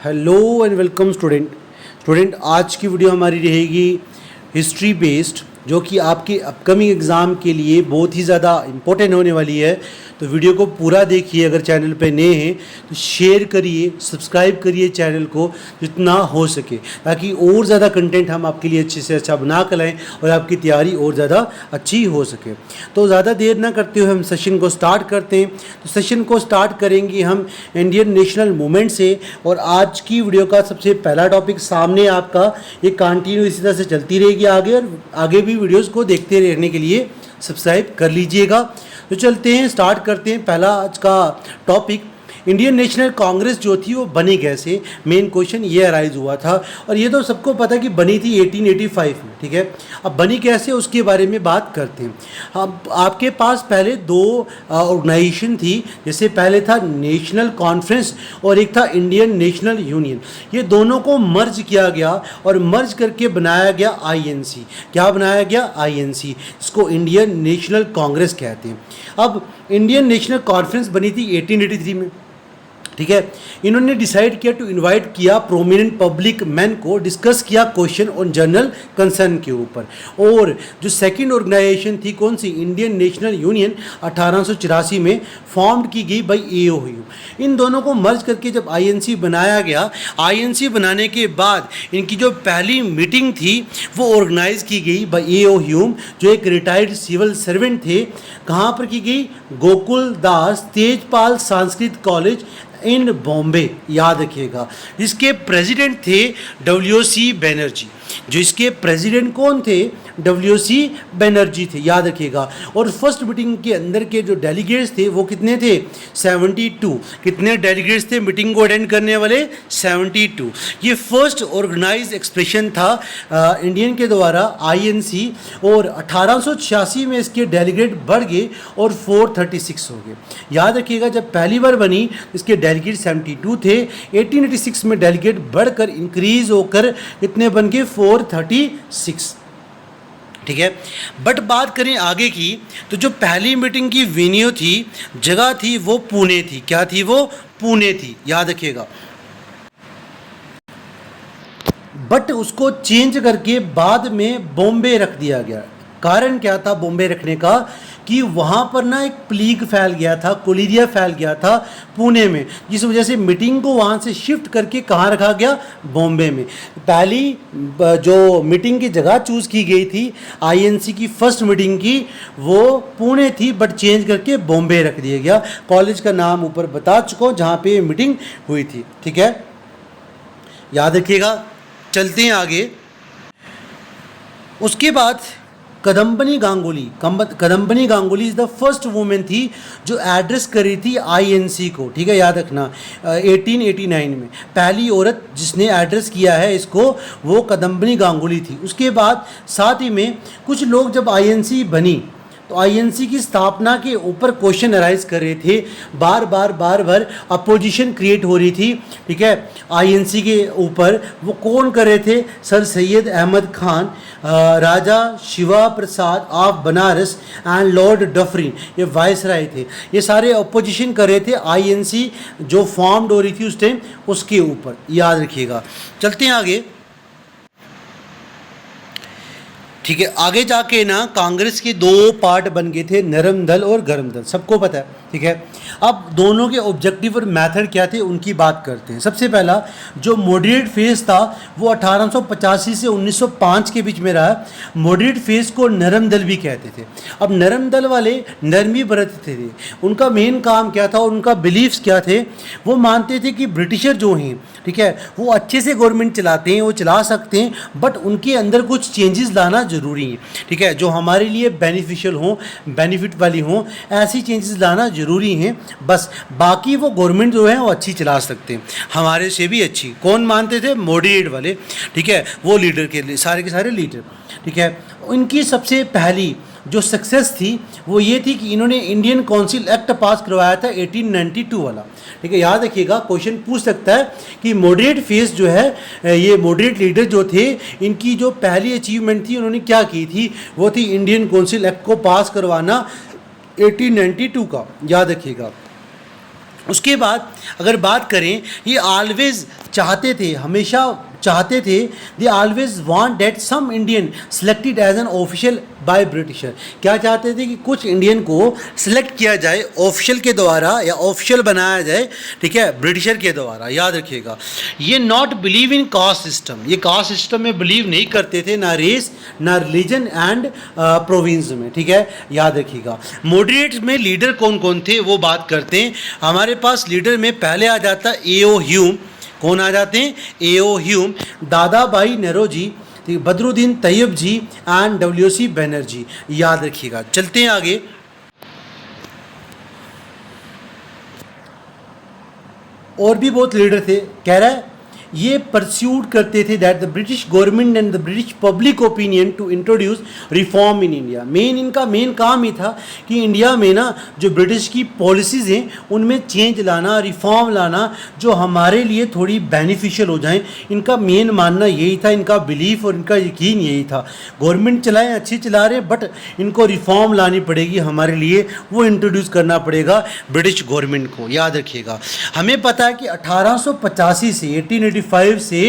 Hello and welcome student आज की video हमारी रहेगी हिस्ट्री बेस्ड, जो कि आपके अपकमिंग एग्ज़ाम के लिए बहुत ही ज़्यादा इम्पोर्टेंट होने वाली है। तो वीडियो को पूरा देखिए। अगर चैनल पे नए हैं तो शेयर करिए, सब्सक्राइब करिए चैनल को जितना हो सके, ताकि और ज़्यादा कंटेंट हम आपके लिए अच्छे से अच्छा बना कर लाएँ और आपकी तैयारी और ज़्यादा अच्छी हो सके। तो ज़्यादा देर ना करते हुए हम सेशन को स्टार्ट करते हैं। तो सेशन को स्टार्ट करेंगे हम इंडियन नेशनल मूवमेंट से, और आज की वीडियो का सबसे पहला टॉपिक सामने आपका ये कंटिन्यू इसी तरह से चलती रहेगी आगे, और आगे भी वीडियोज़ को देखते रहने के लिए सब्सक्राइब कर लीजिएगा। तो चलते हैं, स्टार्ट करते हैं। पहला आज का टॉपिक, इंडियन नेशनल कांग्रेस जो थी वो बनी कैसे, मेन क्वेश्चन ये अराइज हुआ था। और ये तो सबको पता कि बनी थी 1885 में, ठीक है। अब बनी कैसे उसके बारे में बात करते हैं। अब आपके पास पहले दो ऑर्गेनाइजेशन थी, जैसे पहले था नेशनल कॉन्फ्रेंस और एक था इंडियन नेशनल यूनियन। ये दोनों को मर्ज किया गया और मर्ज करके बनाया गया आईएनसी। क्या बनाया गया? आईएनसी, इसको इंडियन नेशनल कांग्रेस कहते हैं। अब इंडियन नेशनल कॉन्फ्रेंस बनी थी 1883 में, ठीक है। इन्होंने डिसाइड किया टू इनवाइट किया प्रोमिनेंट पब्लिक मैन को, डिस्कस किया क्वेश्चन ऑन जनरल कंसर्न के ऊपर। और जो सेकंड ऑर्गेनाइजेशन थी कौन सी, इंडियन नेशनल यूनियन, 1884 में फॉर्म्ड की गई बाई एओह्यूम। इन दोनों को मर्ज करके जब आईएनसी बनाया गया, आईएनसी बनाने के बाद इनकी जो पहली मीटिंग थी वो ऑर्गेनाइज की गई बाई एओह्यूम, जो एक रिटायर्ड सिविल सर्वेंट थे। कहाँ पर की गई? गोकुल दास तेजपाल संस्कृत कॉलेज इन बॉम्बे, याद रखिएगा। इसके प्रेसिडेंट थे डब्ल्यूसी बनर्जी। जो इसके प्रेसिडेंट कौन थे? डब्ल्यूसी बनर्जी थे, याद रखिएगा। और फर्स्ट मीटिंग के अंदर के जो डेलीगेट्स थे वो कितने थे? 72। कितने डेलीगेट्स थे मीटिंग को अटेंड करने वाले? 72। ये फर्स्ट ऑर्गेनाइज एक्सप्रेशन था इंडियन के द्वारा आईएनसी। और 1886 में इसके डेलीगेट बढ़ गए और 436 हो गए। याद रखिएगा, जब पहली बार बनी इसके डेलीगेट 72 थे। 1886 में डेलीगेट बढ़कर इंक्रीज होकर कितने बन गए? 436, ठीक है। बट बात करें आगे की, तो जो पहली मीटिंग की वेन्यू थी, जगह थी, वो पुणे थी। क्या थी? वो पुणे थी, याद रखिएगा। बट उसको चेंज करके बाद में बॉम्बे रख दिया गया। कारण क्या था बॉम्बे रखने का? कि वहाँ पर ना एक प्लीग फैल गया था, कोलेरिया फैल गया था पुणे में, जिस वजह से मीटिंग को वहाँ से शिफ्ट करके कहाँ रखा गया? बॉम्बे में। पहली जो मीटिंग की जगह चूज़ की गई थी आईएनसी की फर्स्ट मीटिंग की, वो पुणे थी, बट चेंज करके बॉम्बे रख दिया गया। कॉलेज का नाम ऊपर बता चुका हूँ जहाँ पे मीटिंग हुई थी, ठीक है, याद रखिएगा। चलते हैं आगे। उसके बाद Kadambini Ganguly is the first women थी जो एड्रेस करी थी आईएनसी को, ठीक है, याद रखना। 1889 में पहली औरत जिसने एड्रेस किया है इसको, वो कदम्बनी गांगुली थी। उसके बाद साथ ही में कुछ लोग जब आईएनसी बनी तो आईएनसी की स्थापना के ऊपर क्वेश्चन अराइज कर रहे थे। बार बार अपोजिशन क्रिएट हो रही थी, ठीक है, आईएनसी के ऊपर। वो कौन कर रहे थे? Sir Syed Ahmad Khan, Raja Shiva Prasad of Banaras and Lord Dufferin, ये वाइसराय थे। ये सारे अपोजिशन कर रहे थे आईएनसी जो फॉर्म्ड हो रही थी उस टाइम, उसके ऊपर, याद रखिएगा। चलते हैं आगे, ठीक है। आगे जाके ना कांग्रेस के दो पार्ट बन गए थे, नरम दल और गरम दल, सबको पता है, ठीक है। अब दोनों के ऑब्जेक्टिव और मेथड क्या थे उनकी बात करते हैं। सबसे पहला जो मॉडरेट फेज था वो 1885 से 1905 के बीच में रहा। मॉडरेट फेज को नरम दल भी कहते थे। अब नरम दल वाले नरमी बरतते थे। उनका मेन काम क्या था, उनका बिलीव्स क्या थे? वो मानते थे कि ब्रिटिशर जो हैं, ठीक है, वो अच्छे से गवर्नमेंट चलाते हैं, वो चला सकते हैं, बट उनके अंदर कुछ चेंजेस लाना ज़रूरी है, ठीक है, जो हमारे लिए बेनिफिशियल हों, बेनिफिट वाली हों, ऐसी चेंजेस लाना ज़रूरी हैं। बस बाकी वो गवर्नमेंट जो है वो अच्छी चला सकते हैं, हमारे से भी अच्छी। कौन मानते थे? मॉडरेट वाले, ठीक है, वो लीडर के सारे लीडर, ठीक है। उनकी सबसे पहली जो सक्सेस थी वो ये थी कि इन्होंने इंडियन काउंसिल एक्ट पास करवाया था 1892 वाला, ठीक है, याद रखिएगा। क्वेश्चन पूछ सकता है कि मॉडरेट फेस जो है, ये मॉडरेट लीडर जो थे, इनकी जो पहली अचीवमेंट थी उन्होंने क्या की थी? वो थी इंडियन काउंसिल एक्ट को पास करवाना 1892 का, याद रखिएगा। उसके बाद अगर बात करें, ये ऑलवेज चाहते थे, हमेशा चाहते थे, they always want that some Indian selected as an official by britisher. क्या चाहते थे कि कुछ इंडियन को सिलेक्ट किया जाए ऑफिशियल के द्वारा या ऑफिशियल बनाया जाए, ठीक है, ब्रिटिशर के द्वारा। याद रखिएगा, ये not believe in caste system, ये कास्ट सिस्टम में बिलीव नहीं करते थे, ना रेस ना रिलीजन एंड प्रोविंस में, ठीक है, याद रखिएगा। मॉडरेट में लीडर कौन कौन थे वो बात करते हैं। हमारे पास लीडर में पहले आ जाता एओ ह्यूम। कौन आ जाते हैं? एओ ह्यूम, दादा भाई नेरोजी, बदरुद्दीन तैयब जी एंड डब्ल्यूसी बनर्जी। याद रखिएगा। चलते हैं आगे। और भी बहुत लीडर थे। कह रहा है ये परस्यूड करते थे that the British government and the British public opinion to introduce reform in India. इनका मेन काम ही था कि इंडिया में ना जो ब्रिटिश की पॉलिसीज़ हैं उनमें चेंज लाना, रिफॉर्म लाना, जो हमारे लिए थोड़ी बेनिफिशियल हो जाएं। इनका मेन मानना यही था, इनका बिलीफ और इनका यकीन यही था। गवर्नमेंट चलाएं, अच्छी चला रहे, बट इनको रिफॉर्म लानी पड़ेगी हमारे लिए, वो इंट्रोड्यूस करना पड़ेगा ब्रिटिश गवर्नमेंट को। याद रखिएगा। हमें पता है कि 1885 से 1885 से,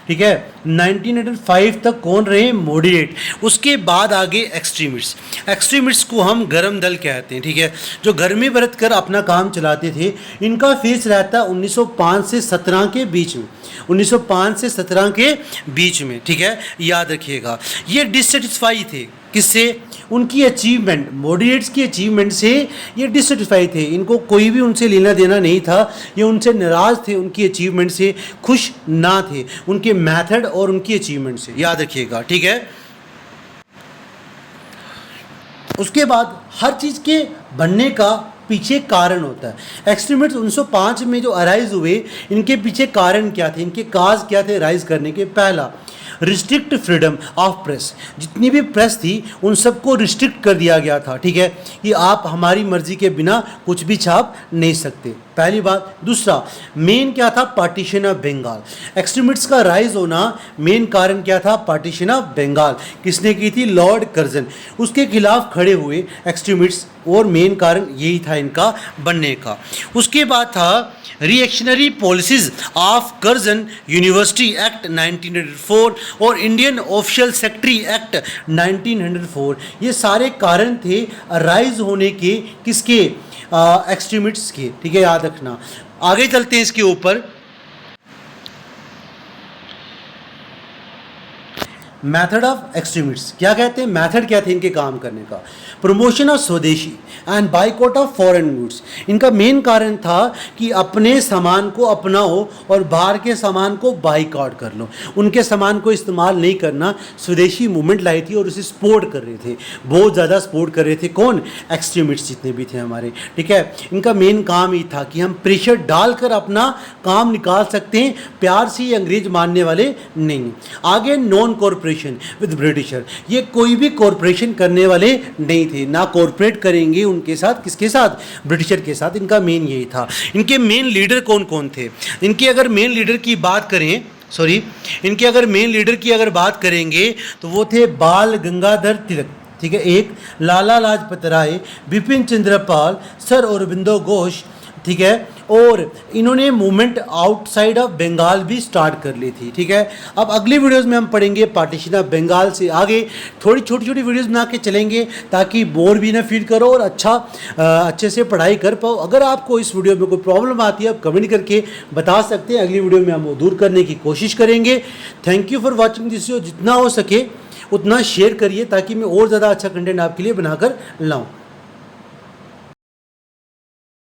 ठीक है, 1905 तक कौन रहे? मॉडरेट। उसके बाद आगे एक्सट्रीमिस्ट। एक्सट्रीमिस्ट को हम गरम दल कहते हैं, ठीक है, जो घर में बरत कर अपना काम चलाते थे। इनका फेस रहता है 1905 से 17 के बीच में, 1905 से 17 के बीच में, ठीक है, याद रखिएगा। ये डिससेटिस्फाई थे किससे? उनकी अचीवमेंट, मॉडरेट्स की अचीवमेंट से ये डिससेटिस्फाई थे। इनको कोई भी उनसे लेना देना नहीं था, ये उनसे नाराज़ थे, उनकी अचीवमेंट से खुश ना थे, उनके मेथड और उनकी अचीवमेंट से। याद रखिएगा, ठीक है। उसके बाद हर चीज़ के बनने का पीछे कारण होता है। एक्सट्रीमिस्ट 1905 में जो अराइज हुए, इनके पीछे कारण क्या थे, इनके काज क्या थे राइज करने के? पहला, रिस्ट्रिक्ट फ्रीडम ऑफ प्रेस। जितनी भी प्रेस थी उन सबको रिस्ट्रिक्ट कर दिया गया था, ठीक है, कि आप हमारी मर्जी के बिना कुछ भी छाप नहीं सकते, पहली बात। दूसरा, मेन क्या था? Partition of Bengal. एक्सट्रीमिस्ट्स का राइज होना मेन कारण क्या था? Partition of Bengal. किसने की थी? Lord Curzon. उसके खिलाफ खड़े हुए एक्सट्रीमिस्ट्स, और मेन कारण यही था इनका बनने का। उसके बाद था reactionary policies of Curzon university act 1904 और इंडियन ऑफिशियल सेक्रेटरी एक्ट 1904। ये सारे कारण थे राइज होने के, किसके? एक्सट्रीमिस्ट्स के, ठीक है, याद रखना। आगे चलते हैं इसके ऊपर। मेथड ऑफ एक्सट्रीमिस्ट्स क्या कहते हैं? मेथड क्या थे इनके काम करने का? प्रमोशन ऑफ स्वदेशी and boycott of foreign goods. इनका मेन कारण था कि अपने सामान को अपनाओ और बाहर के सामान को बाइकआउट कर लो, उनके सामान को इस्तेमाल नहीं करना। स्वदेशी मूवमेंट लाई थी और उसे सपोर्ट कर रहे थे, बहुत ज़्यादा सपोर्ट कर रहे थे। कौन? एक्सट्रीमिस्ट्स जितने भी थे हमारे, ठीक है। इनका मेन काम ही था कि हम प्रेशर डालकर अपना काम निकाल सकते हैं, प्यार से ये अंग्रेज मानने वाले नहीं। आगे नॉन कॉर्पोरेशन विद ब्रिटिशर। ये कोई भी कॉर्पोरेशन करने वाले नहीं थे, ना कॉर्पोरेट करेंगे उनके साथ, किसके साथ? ब्रिटिशर के साथ। इनका मेन यही था। इनके मेन लीडर कौन कौन थे? इनके अगर मेन लीडर की बात करें, इनके अगर मेन लीडर की अगर बात करेंगे तो वो थे बाल गंगाधर तिलक, ठीक है, एक, लाला लाजपत राय, बिपिन चंद्र पाल, सर अरबिंदो घोष, ठीक है, और इन्होंने मूवमेंट आउटसाइड ऑफ बंगाल भी स्टार्ट कर ली थी, ठीक है। अब अगली वीडियोस में हम पढ़ेंगे पार्टीशन ऑफ बंगाल से आगे, थोड़ी छोटी छोटी वीडियोस बना के चलेंगे ताकि बोर भी ना फील करो और अच्छे से पढ़ाई कर पाओ। अगर आपको इस वीडियो में कोई प्रॉब्लम आती है आप कमेंट करके बता सकते हैं, अगली वीडियो में हम वो दूर करने की कोशिश करेंगे। Thank you for watching this video. जितना हो सके उतना शेयर करिए ताकि मैं और ज़्यादा अच्छा कंटेंट आपके लिए बनाकर लाऊँ।